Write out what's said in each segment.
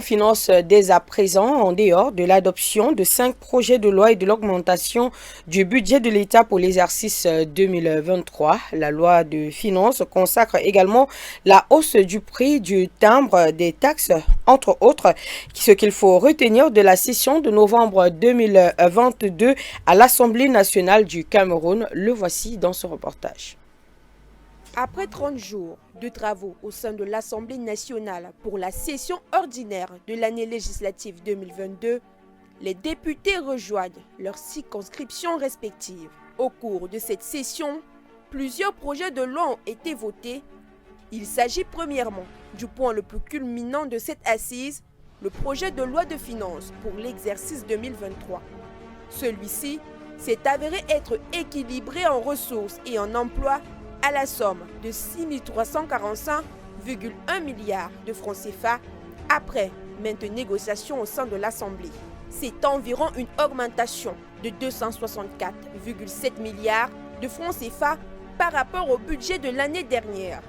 finance dès à présent en dehors de l'adoption de 5 projets de loi et de l'augmentation du budget de l'État pour l'exercice 2023. La loi de finances consacre également la hausse du prix du timbre des taxes, entre autres, ce qu'il faut retenir de la session de novembre 2022 à l'Assemblée nationale du Cameroun. Le voici dans ce reportage. Après 30 jours de travaux au sein de l'Assemblée nationale pour la session ordinaire de l'année législative 2022, les députés rejoignent leurs circonscriptions respectives. Au cours de cette session, plusieurs projets de loi ont été votés. Il s'agit premièrement du point le plus culminant de cette assise, le projet de loi de finances pour l'exercice 2023. Celui-ci s'est avéré être équilibré en ressources et en emplois à la somme de 6 345,1 milliards de francs CFA après maintes négociations au sein de l'Assemblée. C'est environ une augmentation de 264,7 milliards de francs CFA par rapport au budget de l'année dernière.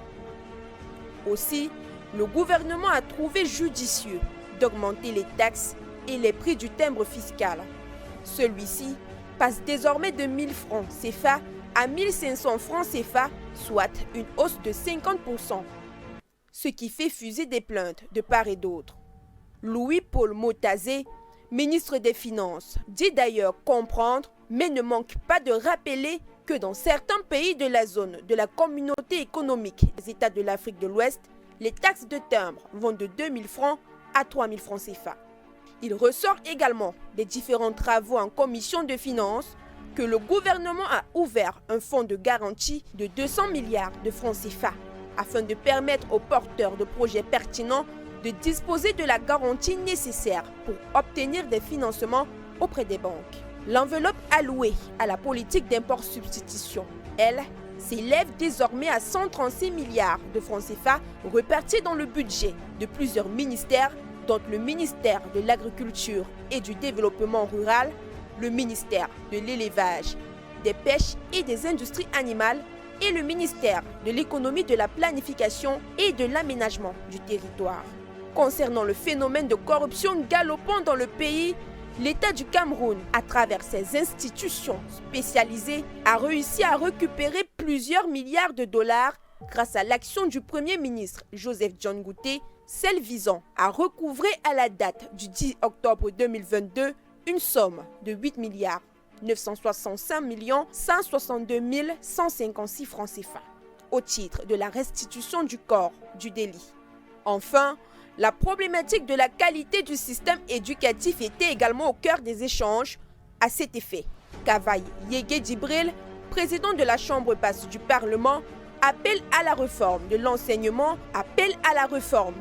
Aussi, le gouvernement a trouvé judicieux d'augmenter les taxes et les prix du timbre fiscal. Celui-ci passe désormais de 1 000 francs CFA à 1 500 francs CFA, soit une hausse de 50%, ce qui fait fuser des plaintes de part et d'autre. Louis-Paul Motazé, ministre des Finances, dit d'ailleurs comprendre, mais ne manque pas de rappeler que dans certains pays de la zone de la communauté économique des États de l'Afrique de l'Ouest, les taxes de timbre vont de 2 000 francs à 3 000 francs CFA. Il ressort également des différents travaux en commission de finances que le gouvernement a ouvert un fonds de garantie de 200 milliards de francs CFA afin de permettre aux porteurs de projets pertinents de disposer de la garantie nécessaire pour obtenir des financements auprès des banques. L'enveloppe allouée à la politique d'import-substitution, elle, s'élève désormais à 136 milliards de francs CFA repartis dans le budget de plusieurs ministères, dont le ministère de l'Agriculture et du Développement rural, le ministère de l'Élevage, des Pêches et des Industries animales et le ministère de l'Économie, de la Planification et de l'Aménagement du territoire. Concernant le phénomène de corruption galopant dans le pays, l'État du Cameroun, à travers ses institutions spécialisées, a réussi à récupérer plusieurs milliards de dollars grâce à l'action du Premier ministre Joseph John Ngouté, celle visant à recouvrer à la date du 10 octobre 2022 une somme de 8 milliards 965 162 156 francs CFA au titre de la restitution du corps du délit. Enfin, la problématique de la qualité du système éducatif était également au cœur des échanges. À cet effet, Kavaï Yégué Djibril, président de la Chambre basse du Parlement, appelle à la réforme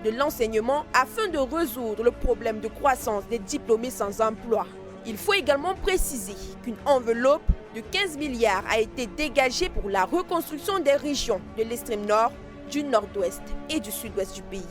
de l'enseignement afin de résoudre le problème de croissance des diplômés sans emploi. Il faut également préciser qu'une enveloppe de 15 milliards a été dégagée pour la reconstruction des régions de l'extrême nord, du nord-ouest et du sud-ouest du pays.